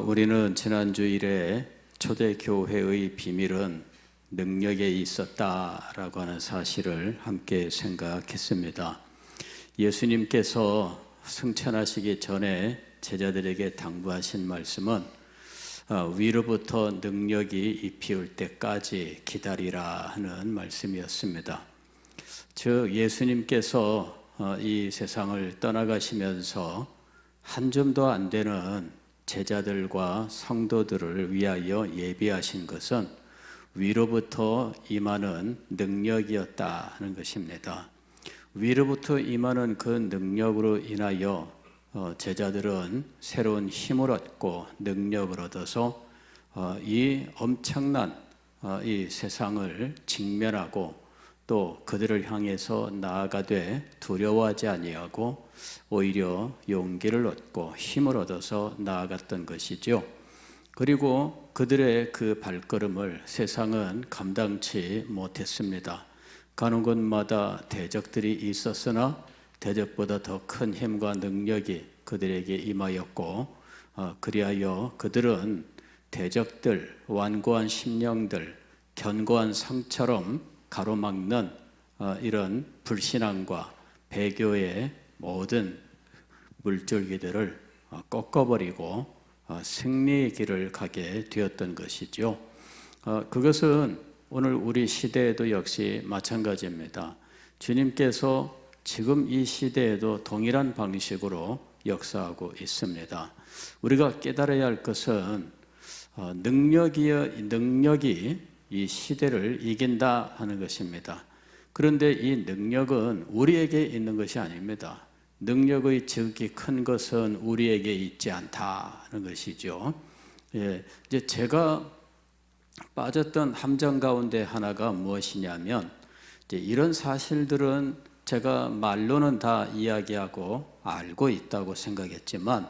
우리는 지난주 일에 초대교회의 비밀은 능력에 있었다라고 하는 사실을 함께 생각했습니다. 예수님께서 승천하시기 전에 제자들에게 당부하신 말씀은 위로부터 능력이 입히올 때까지 기다리라 하는 말씀이었습니다. 즉 예수님께서 이 세상을 떠나가시면서 한 줌도 안 되는 제자들과 성도들을 위하여 예비하신 것은 위로부터 임하는 능력이었다 하는 것입니다. 위로부터 임하는 그 능력으로 인하여 제자들은 새로운 힘을 얻고 능력을 얻어서 이 엄청난 이 세상을 직면하고 또 그들을 향해서 나아가되 두려워하지 아니하고 오히려 용기를 얻고 힘을 얻어서 나아갔던 것이죠. 그리고 그들의 그 발걸음을 세상은 감당치 못했습니다. 가는 곳마다 대적들이 있었으나 대적보다 더 큰 힘과 능력이 그들에게 임하였고 그리하여 그들은 대적들, 완고한 심령들, 견고한 성처럼 가로막는 이런 불신앙과 배교의 모든 물줄기들을 꺾어버리고 승리의 길을 가게 되었던 것이죠. 그것은 오늘 우리 시대에도 역시 마찬가지입니다. 주님께서 지금 이 시대에도 동일한 방식으로 역사하고 있습니다. 우리가 깨달아야 할 것은 능력이 이 시대를 이긴다 하는 것입니다. 그런데 이 능력은 우리에게 있는 것이 아닙니다. 능력의 지극히 큰 것은 우리에게 있지 않다 하는 것이죠. 이제 제가 빠졌던 함정 가운데 하나가 무엇이냐면 이제 이런 사실들은 제가 말로는 다 이야기하고 알고 있다고 생각했지만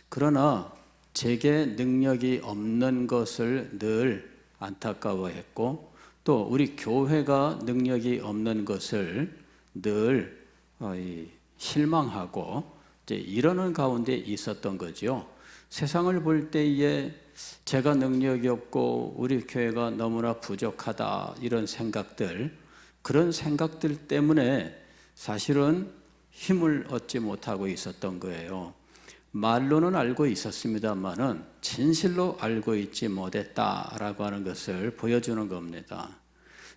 그러나 제게 능력이 없는 것을 늘 안타까워했고 또 우리 교회가 능력이 없는 것을 늘 실망하고 이제 이러는 가운데 있었던 거죠. 세상을 볼 때에 제가 능력이 없고 우리 교회가 너무나 부족하다 이런 생각들, 그런 생각들 때문에 사실은 힘을 얻지 못하고 있었던 거예요. 말로는 알고 있었습니다만은 진실로 알고 있지 못했다라고 하는 것을 보여주는 겁니다.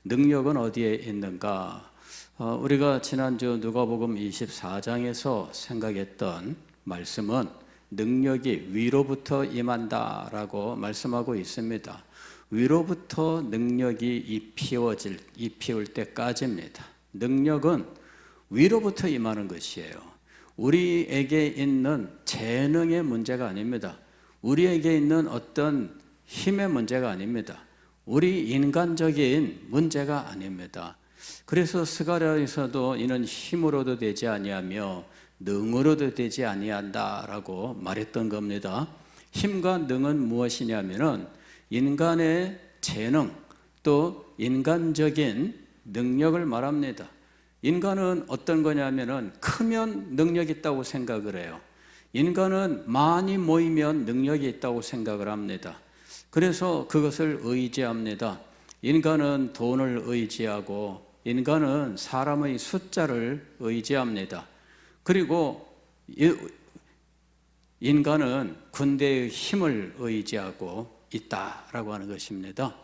능력은 어디에 있는가? 우리가 지난주 누가복음 24장에서 생각했던 말씀은 능력이 위로부터 임한다라고 말씀하고 있습니다. 위로부터 능력이 입히올 때까지입니다. 능력은 위로부터 임하는 것이에요. 우리에게 있는 재능의 문제가 아닙니다. 우리에게 있는 어떤 힘의 문제가 아닙니다. 우리 인간적인 문제가 아닙니다. 그래서 스가랴에서도 이는 힘으로도 되지 아니하며 능으로도 되지 아니한다라고 말했던 겁니다. 힘과 능은 무엇이냐면은 인간의 재능 또 인간적인 능력을 말합니다. 인간은 어떤 거냐면은 크면 능력이 있다고 생각을 해요. 인간은 많이 모이면 능력이 있다고 생각을 합니다. 그래서 그것을 의지합니다. 인간은 돈을 의지하고 인간은 사람의 숫자를 의지합니다. 그리고 인간은 군대의 힘을 의지하고 있다라고 하는 것입니다.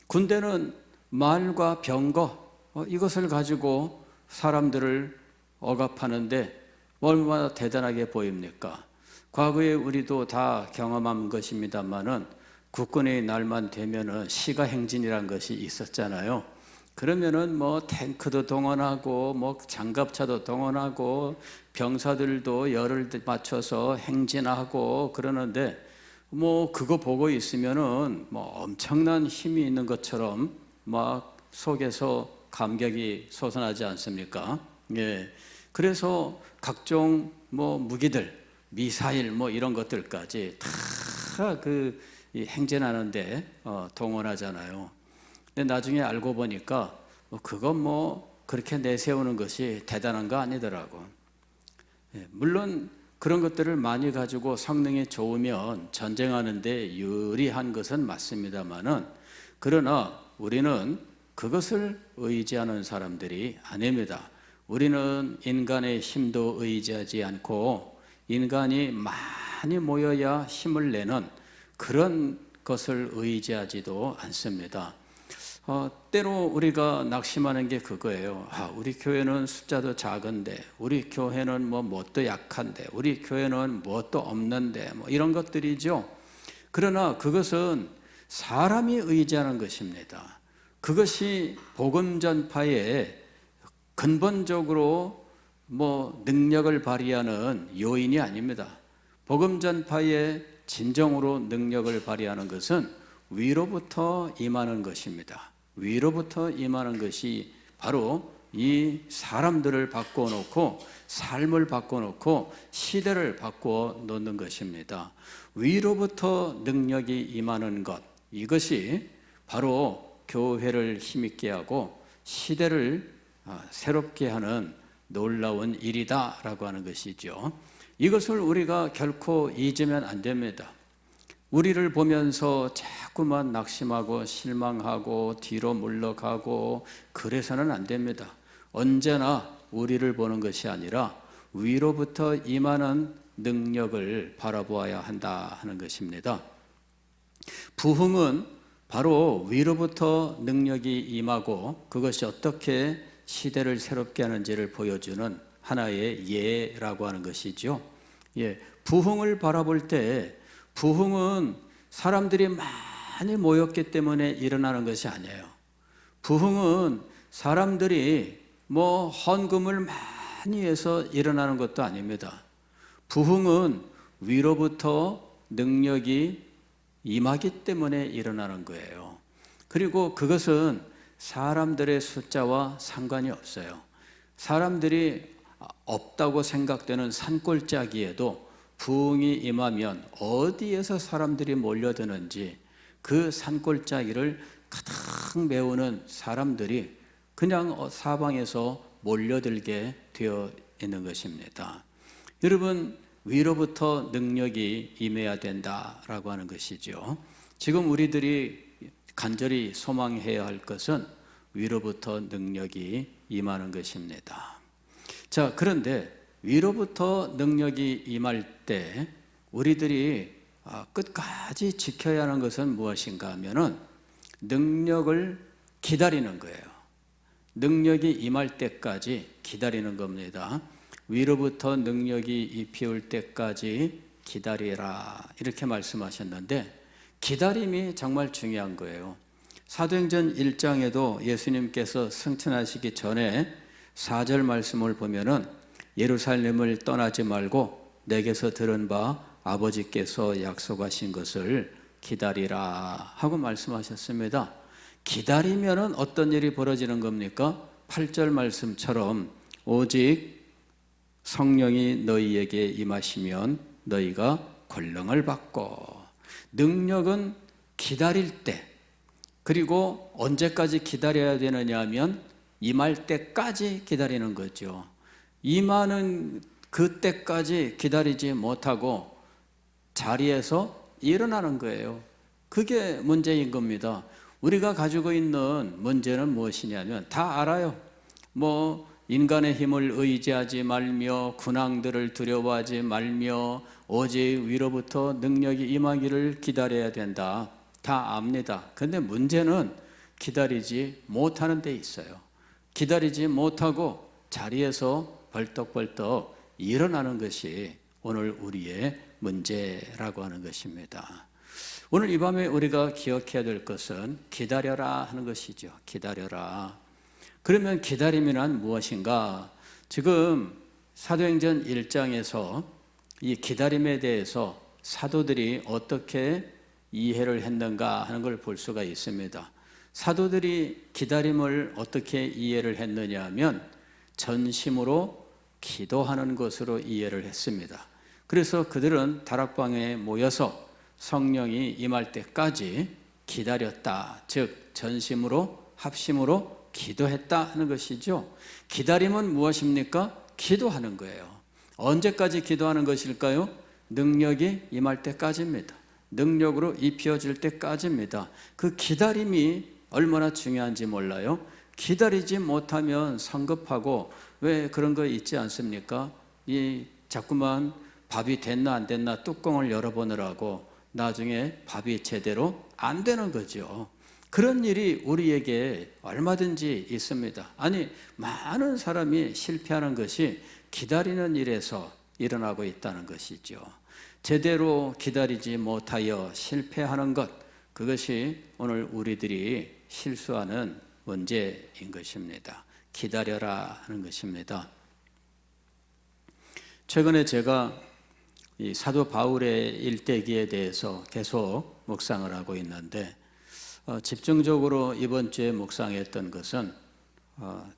군대는 말과 병거 이것을 가지고 사람들을 억압하는데 얼마나 대단하게 보입니까? 과거에 우리도 다 경험한 것입니다만은 국군의 날만 되면은 시가행진이라는 것이 있었잖아요. 그러면은 뭐 탱크도 동원하고 뭐 장갑차도 동원하고 병사들도 열을 맞춰서 행진하고 그러는데 뭐 그거 보고 있으면은 뭐 엄청난 힘이 있는 것처럼 막 속에서 감격이 솟아나지 않습니까? 예. 그래서 각종 뭐 무기들, 미사일 뭐 이런 것들까지 다 그 행진하는데 동원하잖아요. 근데 나중에 알고 보니까 그건 뭐 그렇게 내세우는 것이 대단한 거 아니더라고. 예. 물론 그런 것들을 많이 가지고 성능이 좋으면 전쟁하는 데 유리한 것은 맞습니다만은, 그러나 우리는 그것을 의지하는 사람들이 아닙니다. 우리는 인간의 힘도 의지하지 않고 인간이 많이 모여야 힘을 내는 그런 것을 의지하지도 않습니다. 때로 우리가 낙심하는 게 그거예요. 우리 교회는 숫자도 작은데, 우리 교회는 뭣도 약한데, 우리 교회는 뭣도 없는데, 이런 것들이죠. 그러나 그것은 사람이 의지하는 것입니다. 그것이 복음 전파에 근본적으로 능력을 발휘하는 요인이 아닙니다. 복음 전파에 진정으로 능력을 발휘하는 것은 위로부터 임하는 것입니다. 위로부터 임하는 것이 바로 이 사람들을 바꿔놓고 삶을 바꿔놓고 시대를 바꾸어 놓는 것입니다. 위로부터 능력이 임하는 것, 이것이 바로 교회를 힘있게 하고 시대를 새롭게 하는 놀라운 일이다라고 하는 것이죠. 이것을 우리가 결코 잊으면 안 됩니다. 우리를 보면서 자꾸만 낙심하고 실망하고 뒤로 물러가고 그래서는 안 됩니다. 언제나 우리를 보는 것이 아니라 위로부터 임하는 능력을 바라보아야 한다 하는 것입니다. 부흥은 바로 위로부터 능력이 임하고 그것이 어떻게 시대를 새롭게 하는지를 보여주는 하나의 예라고 하는 것이죠. 부흥을 바라볼 때 부흥은 사람들이 많이 모였기 때문에 일어나는 것이 아니에요. 부흥은 사람들이 헌금을 많이 해서 일어나는 것도 아닙니다. 부흥은 위로부터 능력이 임하기 때문에 일어나는 거예요. 그리고 그것은 사람들의 숫자와 상관이 없어요. 사람들이 없다고 생각되는 산골짜기에도 부흥이 임하면 어디에서 사람들이 몰려드는지 그 산골짜기를 가득 메우는 사람들이 그냥 사방에서 몰려들게 되어 있는 것입니다. 여러분, 위로부터 능력이 임해야 된다라고 하는 것이죠. 지금 우리들이 간절히 소망해야 할 것은 위로부터 능력이 임하는 것입니다. 자, 그런데 위로부터 능력이 임할 때 우리들이 끝까지 지켜야 하는 것은 무엇인가 하면은 능력을 기다리는 거예요. 능력이 임할 때까지 기다리는 겁니다. 위로부터 능력이 입혀올 때까지 기다리라 이렇게 말씀하셨는데 기다림이 정말 중요한 거예요. 사도행전 1장에도 예수님께서 승천하시기 전에 4절 말씀을 보면은 예루살렘을 떠나지 말고 내게서 들은 바 아버지께서 약속하신 것을 기다리라 하고 말씀하셨습니다. 기다리면은 어떤 일이 벌어지는 겁니까? 8절 말씀처럼 오직 성령이 너희에게 임하시면 너희가 권능을 받고, 능력은 기다릴 때, 그리고 언제까지 기다려야 되느냐 하면 임할 때까지 기다리는 거죠. 임하는 그때까지 기다리지 못하고 자리에서 일어나는 거예요. 그게 문제인 겁니다. 우리가 가지고 있는 문제는 무엇이냐면 다 알아요. 인간의 힘을 의지하지 말며 군왕들을 두려워하지 말며 오직 위로부터 능력이 임하기를 기다려야 된다. 다 압니다. 그런데 문제는 기다리지 못하는 데 있어요. 기다리지 못하고 자리에서 벌떡벌떡 일어나는 것이 오늘 우리의 문제라고 하는 것입니다. 오늘 이 밤에 우리가 기억해야 될 것은 기다려라 하는 것이죠. 기다려라. 그러면 기다림이란 무엇인가? 지금 사도행전 1장에서 이 기다림에 대해서 사도들이 어떻게 이해를 했는가 하는 걸 볼 수가 있습니다. 사도들이 기다림을 어떻게 이해를 했느냐 하면 전심으로 기도하는 것으로 이해를 했습니다. 그래서 그들은 다락방에 모여서 성령이 임할 때까지 기다렸다. 즉 전심으로 합심으로 기도했다 하는 것이죠. 기다림은 무엇입니까? 기도하는 거예요. 언제까지 기도하는 것일까요? 능력이 임할 때까지입니다. 능력으로 입혀질 때까지입니다. 그 기다림이 얼마나 중요한지 몰라요. 기다리지 못하면 성급하고, 왜 그런 거 있지 않습니까? 자꾸만 밥이 됐나 안 됐나 뚜껑을 열어보느라고 나중에 밥이 제대로 안 되는 거죠. 그런 일이 우리에게 얼마든지 있습니다. 아니, 많은 사람이 실패하는 것이 기다리는 일에서 일어나고 있다는 것이죠. 제대로 기다리지 못하여 실패하는 것, 그것이 오늘 우리들이 실수하는 문제인 것입니다. 기다려라 하는 것입니다. 최근에 제가 이 사도 바울의 일대기에 대해서 계속 묵상을 하고 있는데, 집중적으로 이번 주에 묵상했던 것은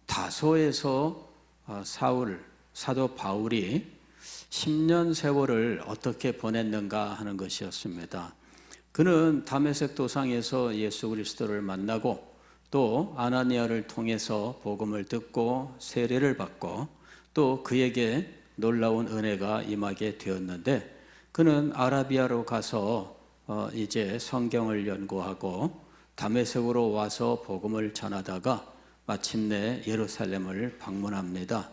다소에서 사도 바울이 10년 세월을 어떻게 보냈는가 하는 것이었습니다. 그는 다메섹 도상에서 예수 그리스도를 만나고, 또 아나니아를 통해서 복음을 듣고 세례를 받고, 또 그에게 놀라운 은혜가 임하게 되었는데, 그는 아라비아로 가서 이제 성경을 연구하고 다메섹으로 와서 복음을 전하다가 마침내 예루살렘을 방문합니다.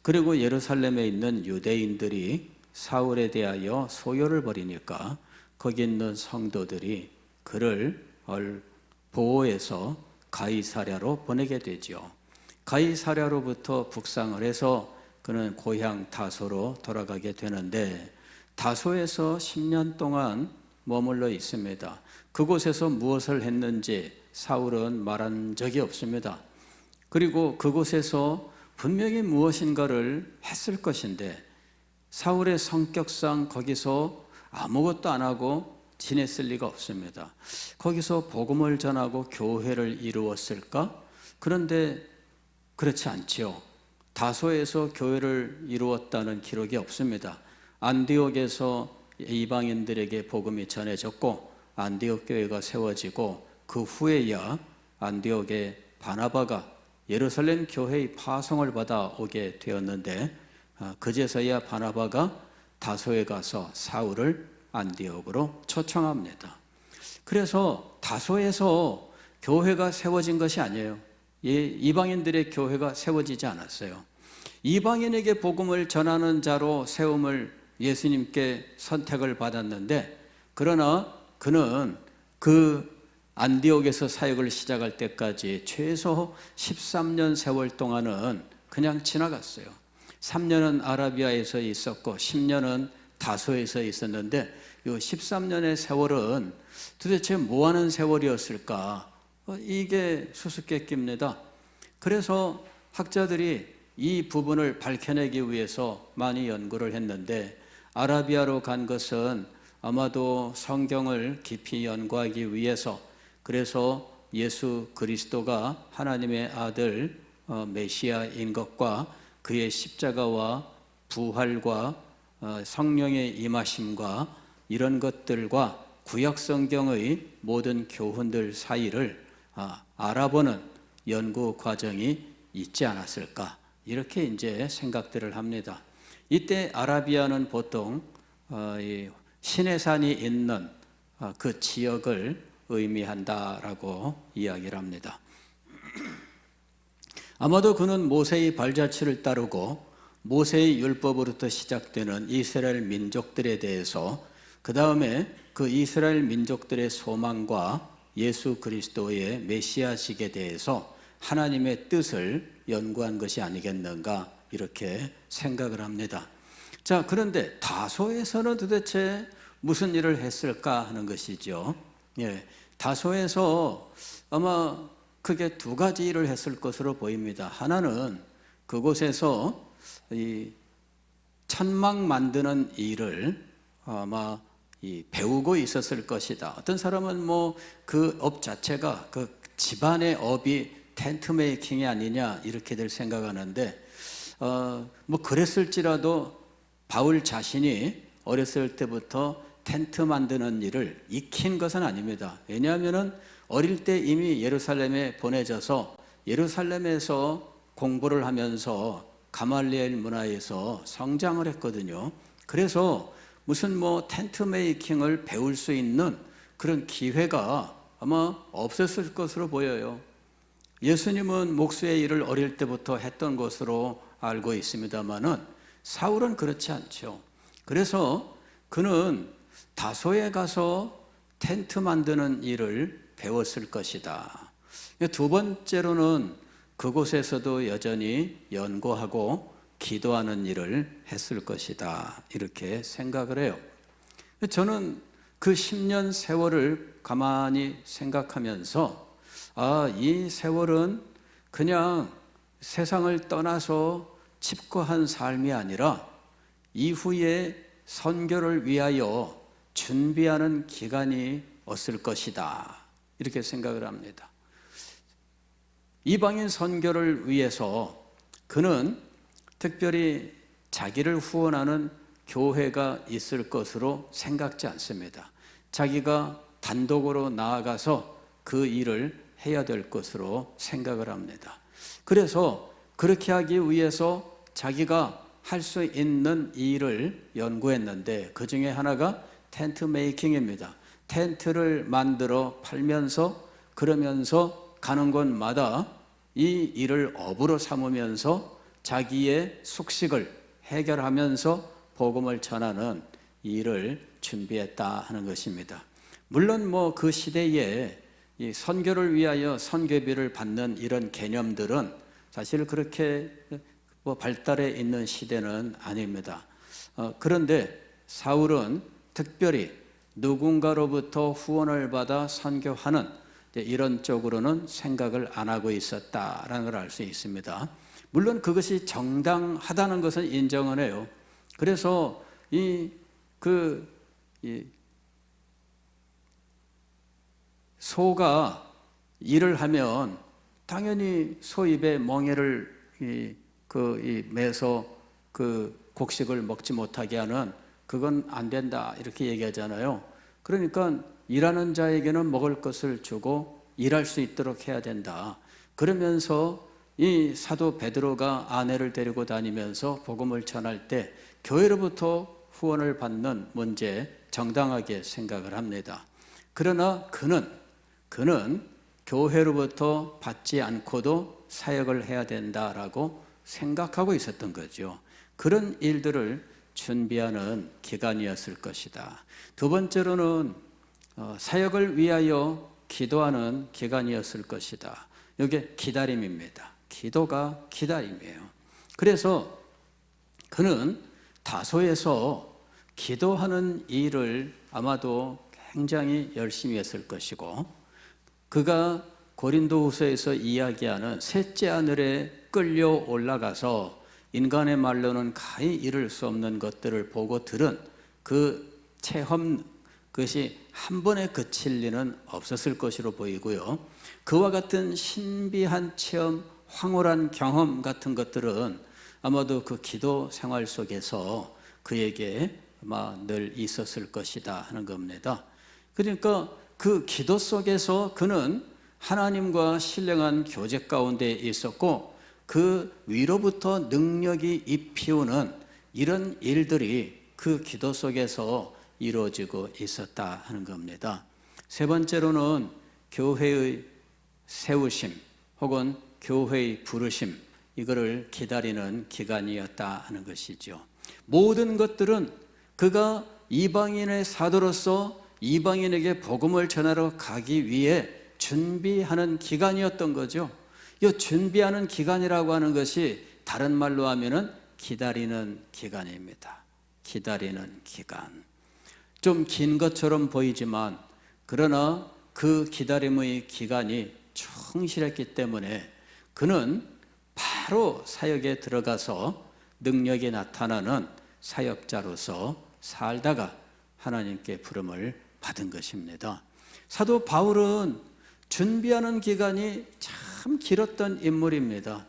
그리고 예루살렘에 있는 유대인들이 사울에 대하여 소요를 벌이니까 거기 있는 성도들이 그를 보호해서 가이사랴로 보내게 되죠. 가이사랴로부터 북상을 해서 그는 고향 다소로 돌아가게 되는데, 다소에서 10년 동안 머물러 있습니다. 그곳에서 무엇을 했는지 사울은 말한 적이 없습니다. 그리고 그곳에서 분명히 무엇인가를 했을 것인데, 사울의 성격상 거기서 아무것도 안 하고 지냈을 리가 없습니다. 거기서 복음을 전하고 교회를 이루었을까? 그런데 그렇지 않지요. 다소에서 교회를 이루었다는 기록이 없습니다. 안디옥에서 이방인들에게 복음이 전해졌고 안디옥 교회가 세워지고, 그 후에야 안디옥의 바나바가 예루살렘 교회의 파송을 받아 오게 되었는데, 그제서야 바나바가 다소에 가서 사울을 안디옥으로 초청합니다. 그래서 다소에서 교회가 세워진 것이 아니에요. 이방인들의 교회가 세워지지 않았어요. 이방인에게 복음을 전하는 자로 세움을 예수님께 선택을 받았는데, 그러나 그는 그 안디옥에서 사역을 시작할 때까지 최소 13년 세월 동안은 그냥 지나갔어요. 3년은 아라비아에서 있었고 10년은 다소에서 있었는데, 이 13년의 세월은 도대체 뭐하는 세월이었을까? 이게 수수께끼입니다. 그래서 학자들이 이 부분을 밝혀내기 위해서 많이 연구를 했는데, 아라비아로 간 것은 아마도 성경을 깊이 연구하기 위해서, 그래서 예수 그리스도가 하나님의 아들 메시아인 것과 그의 십자가와 부활과 성령의 임하심과 이런 것들과 구약 성경의 모든 교훈들 사이를 알아보는 연구 과정이 있지 않았을까, 이렇게 이제 생각들을 합니다. 이때 아라비아는 보통 시내산이 있는 그 지역을 의미한다라고 이야기를 합니다. 아마도 그는 모세의 발자취를 따르고 모세의 율법으로부터 시작되는 이스라엘 민족들에 대해서, 그 다음에 그 이스라엘 민족들의 소망과 예수 그리스도의 메시아식에 대해서 하나님의 뜻을 연구한 것이 아니겠는가, 이렇게 생각을 합니다. 자, 그런데 다소에서는 도대체 무슨 일을 했을까 하는 것이죠. 다소에서 아마 크게 두 가지 일을 했을 것으로 보입니다. 하나는 그곳에서 이 천막 만드는 일을 아마 배우고 있었을 것이다. 어떤 사람은 그 업 자체가 그 집안의 업이 텐트 메이킹이 아니냐, 이렇게들 생각하는데, 그랬을지라도 바울 자신이 어렸을 때부터 텐트 만드는 일을 익힌 것은 아닙니다. 왜냐하면 어릴 때 이미 예루살렘에 보내져서 예루살렘에서 공부를 하면서 가말리엘 문화에서 성장을 했거든요. 그래서 무슨 텐트 메이킹을 배울 수 있는 그런 기회가 아마 없었을 것으로 보여요. 예수님은 목수의 일을 어릴 때부터 했던 것으로 알고 있습니다만은 사울은 그렇지 않죠. 그래서 그는 다소에 가서 텐트 만드는 일을 배웠을 것이다. 두 번째로는 그곳에서도 여전히 연구하고 기도하는 일을 했을 것이다. 이렇게 생각을 해요. 저는 그 10년 세월을 가만히 생각하면서 이 세월은 그냥 세상을 떠나서 집거한 삶이 아니라 이후에 선교를 위하여 준비하는 기간이 왔을 것이다. 이렇게 생각을 합니다. 이방인 선교를 위해서 그는 특별히 자기를 후원하는 교회가 있을 것으로 생각지 않습니다. 자기가 단독으로 나아가서 그 일을 해야 될 것으로 생각을 합니다. 그래서 그렇게 하기 위해서 자기가 할 수 있는 일을 연구했는데 그 중에 하나가 텐트 메이킹입니다. 텐트를 만들어 팔면서 그러면서 가는 곳마다 이 일을 업으로 삼으면서 자기의 숙식을 해결하면서 복음을 전하는 일을 준비했다 하는 것입니다. 물론 그 시대에 이 선교를 위하여 선교비를 받는 이런 개념들은 사실 그렇게 발달해 있는 시대는 아닙니다. 그런데 사울은 특별히 누군가로부터 후원을 받아 선교하는 이런 쪽으로는 생각을 안 하고 있었다라는 걸 알 수 있습니다. 물론 그것이 정당하다는 것은 인정을 해요. 그래서 소가 일을 하면 당연히 소 입에 멍에를 매서 곡식을 먹지 못하게 하는 그건 안 된다 이렇게 얘기하잖아요. 그러니까 일하는 자에게는 먹을 것을 주고 일할 수 있도록 해야 된다. 그러면서 이 사도 베드로가 아내를 데리고 다니면서 복음을 전할 때 교회로부터 후원을 받는 문제 정당하게 생각을 합니다. 그러나 그는 교회로부터 받지 않고도 사역을 해야 된다라고 생각하고 있었던 거죠. 그런 일들을 준비하는 기간이었을 것이다. 두 번째로는 사역을 위하여 기도하는 기간이었을 것이다. 이게 기다림입니다. 기도가 기다림이에요. 그래서 그는 다소에서 기도하는 일을 아마도 굉장히 열심히 했을 것이고 그가 고린도후서에서 이야기하는 셋째 하늘에 끌려 올라가서 인간의 말로는 가히 이룰 수 없는 것들을 보고 들은 그 체험, 그것이 한 번에 그칠 리는 없었을 것으로 보이고요. 그와 같은 신비한 체험, 황홀한 경험 같은 것들은 아마도 그 기도 생활 속에서 그에게 아마 늘 있었을 것이다 하는 겁니다. 그러니까 그 기도 속에서 그는 하나님과 신령한 교제 가운데 있었고 그 위로부터 능력이 입히우는 이런 일들이 그 기도 속에서 이루어지고 있었다 하는 겁니다. 세 번째로는 교회의 세우심 혹은 교회의 부르심 이거를 기다리는 기간이었다 하는 것이죠. 모든 것들은 그가 이방인의 사도로서 이방인에게 복음을 전하러 가기 위해 준비하는 기간이었던 거죠. 이 준비하는 기간이라고 하는 것이 다른 말로 하면은 기다리는 기간입니다. 기다리는 기간. 좀 긴 것처럼 보이지만 그러나 그 기다림의 기간이 충실했기 때문에 그는 바로 사역에 들어가서 능력이 나타나는 사역자로서 살다가 하나님께 부름을 받은 것입니다. 사도 바울은 준비하는 기간이 참 길었던 인물입니다.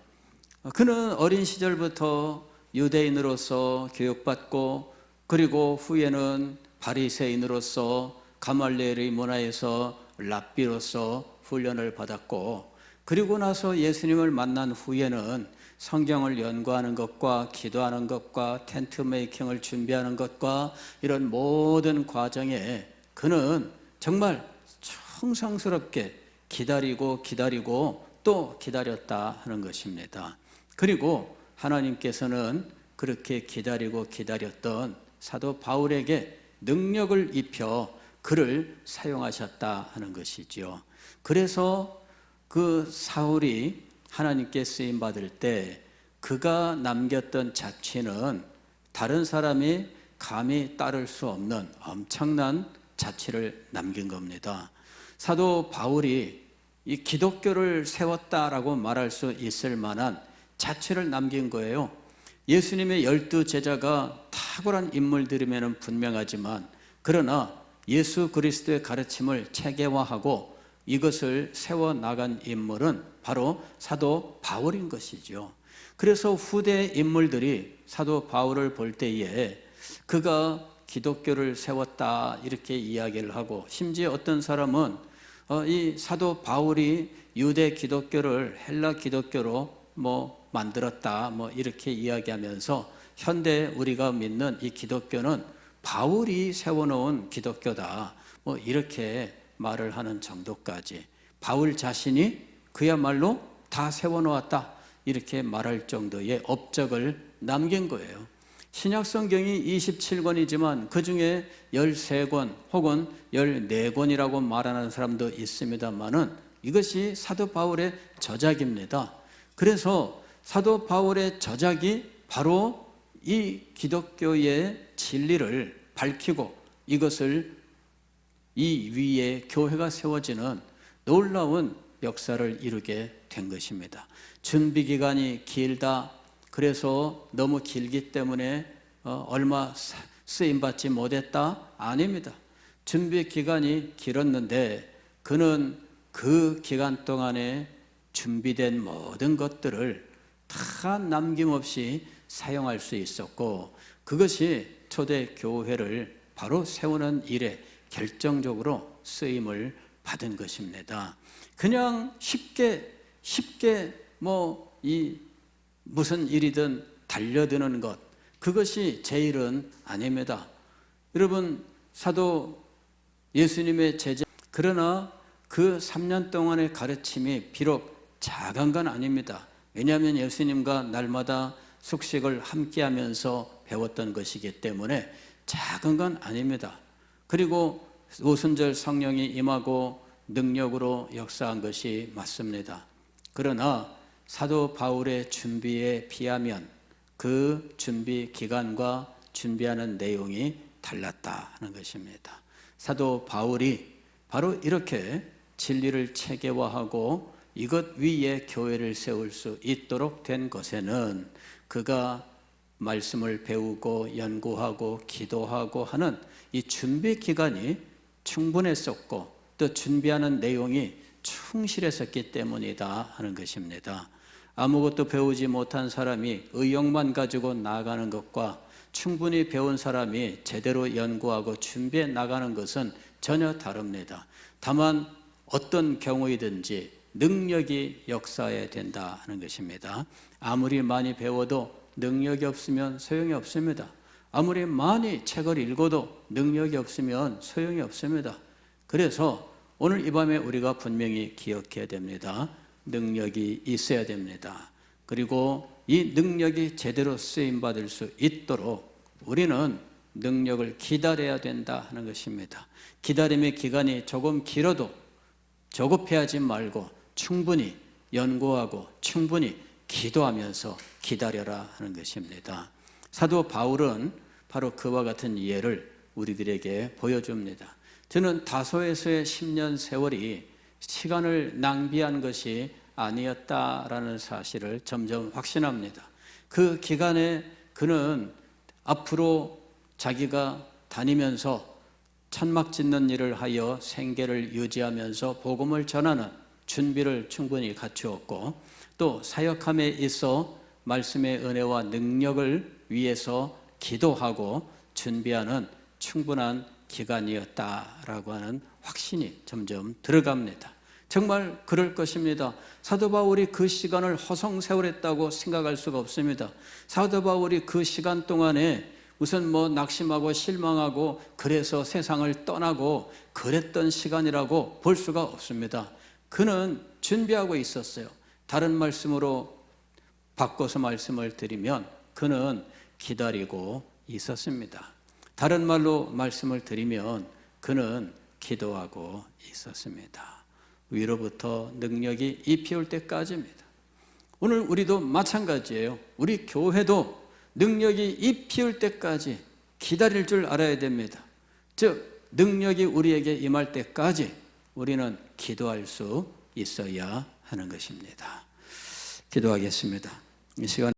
그는 어린 시절부터 유대인으로서 교육받고 그리고 후에는 바리새인으로서 가말리엘의 문화에서 랍비로서 훈련을 받았고 그리고 나서 예수님을 만난 후에는 성경을 연구하는 것과 기도하는 것과 텐트 메이킹을 준비하는 것과 이런 모든 과정에 그는 정말 정성스럽게 기다리고 또 기다렸다 하는 것입니다. 그리고 하나님께서는 그렇게 기다렸던 사도 바울에게 능력을 입혀 그를 사용하셨다 하는 것이지요. 그래서 그 사울이 하나님께 쓰임 받을 때 그가 남겼던 자취는 다른 사람이 감히 따를 수 없는 엄청난 자취를 남긴 겁니다. 사도 바울이 이 기독교를 세웠다라고 말할 수 있을 만한 자취를 남긴 거예요. 예수님의 12 제자가 탁월한 인물들이면 분명하지만 그러나 예수 그리스도의 가르침을 체계화하고 이것을 세워나간 인물은 바로 사도 바울인 것이죠. 그래서 후대 인물들이 사도 바울을 볼 때에 그가 기독교를 세웠다 이렇게 이야기를 하고, 심지어 어떤 사람은 이 사도 바울이 유대 기독교를 헬라 기독교로 만들었다 이렇게 이야기하면서 현대 우리가 믿는 이 기독교는 바울이 세워놓은 기독교다 이렇게 말을 하는 정도까지, 바울 자신이 그야말로 다 세워놓았다 이렇게 말할 정도의 업적을 남긴 거예요. 신약 성경이 27권이지만 그 중에 13권 혹은 14권이라고 말하는 사람도 있습니다만은 이것이 사도 바울의 저작입니다. 그래서 사도 바울의 저작이 바로 이 기독교의 진리를 밝히고 이것을 이 위에 교회가 세워지는 놀라운 역사를 이루게 된 것입니다. 준비 기간이 길다. 그래서 너무 길기 때문에 얼마 쓰임받지 못했다? 아닙니다. 준비 기간이 길었는데 그는 그 기간 동안에 준비된 모든 것들을 다 남김없이 사용할 수 있었고, 그것이 초대 교회를 바로 세우는 일에 결정적으로 쓰임을 받은 것입니다. 그냥 쉽게 무슨 일이든 달려드는 것, 그것이 제일은 아닙니다. 여러분, 사도 예수님의 제자, 그러나 그 3년 동안의 가르침이 비록 작은 건 아닙니다. 왜냐하면 예수님과 날마다 숙식을 함께 하면서 배웠던 것이기 때문에 작은 건 아닙니다. 그리고 오순절 성령이 임하고 능력으로 역사한 것이 맞습니다. 그러나 사도 바울의 준비에 비하면 그 준비 기간과 준비하는 내용이 달랐다 하는 것입니다. 사도 바울이 바로 이렇게 진리를 체계화하고 이것 위에 교회를 세울 수 있도록 된 것에는 그가 말씀을 배우고 연구하고 기도하고 하는 이 준비 기간이 충분했었고 또 준비하는 내용이 충실했었기 때문이다 하는 것입니다. 아무것도 배우지 못한 사람이 의욕만 가지고 나아가는 것과 충분히 배운 사람이 제대로 연구하고 준비해 나가는 것은 전혀 다릅니다. 다만 어떤 경우이든지 능력이 역사해야 된다 하는 것입니다. 아무리 많이 배워도 능력이 없으면 소용이 없습니다. 아무리 많이 책을 읽어도 능력이 없으면 소용이 없습니다. 그래서 오늘 이 밤에 우리가 분명히 기억해야 됩니다. 능력이 있어야 됩니다. 그리고 이 능력이 제대로 쓰임받을 수 있도록 우리는 능력을 기다려야 된다 하는 것입니다. 기다림의 기간이 조금 길어도 조급해하지 말고 충분히 연구하고 충분히 기도하면서 기다려라 하는 것입니다. 사도 바울은 바로 그와 같은 예를 우리들에게 보여줍니다. 저는 다소에서의 10년 세월이 시간을 낭비한 것이 아니었다라는 사실을 점점 확신합니다. 그 기간에 그는 앞으로 자기가 다니면서 천막 짓는 일을 하여 생계를 유지하면서 복음을 전하는 준비를 충분히 갖추었고, 또 사역함에 있어 말씀의 은혜와 능력을 위해서 기도하고 준비하는 충분한 기간이었다라고 하는 확신이 점점 들어갑니다. 정말 그럴 것입니다. 사도 바울이 그 시간을 허송세월했다고 생각할 수가 없습니다. 사도 바울이 그 시간 동안에 무슨 낙심하고 실망하고 그래서 세상을 떠나고 그랬던 시간이라고 볼 수가 없습니다. 그는 준비하고 있었어요. 다른 말씀으로 바꿔서 말씀을 드리면 그는 기다리고 있었습니다. 다른 말로 말씀을 드리면 그는 기도하고 있었습니다. 위로부터 능력이 입혀올 때까지입니다. 오늘 우리도 마찬가지예요. 우리 교회도 능력이 입히울 때까지 기다릴 줄 알아야 됩니다. 즉 능력이 우리에게 임할 때까지 우리는 기도할 수 있어야 하는 것입니다. 기도하겠습니다. 이 시간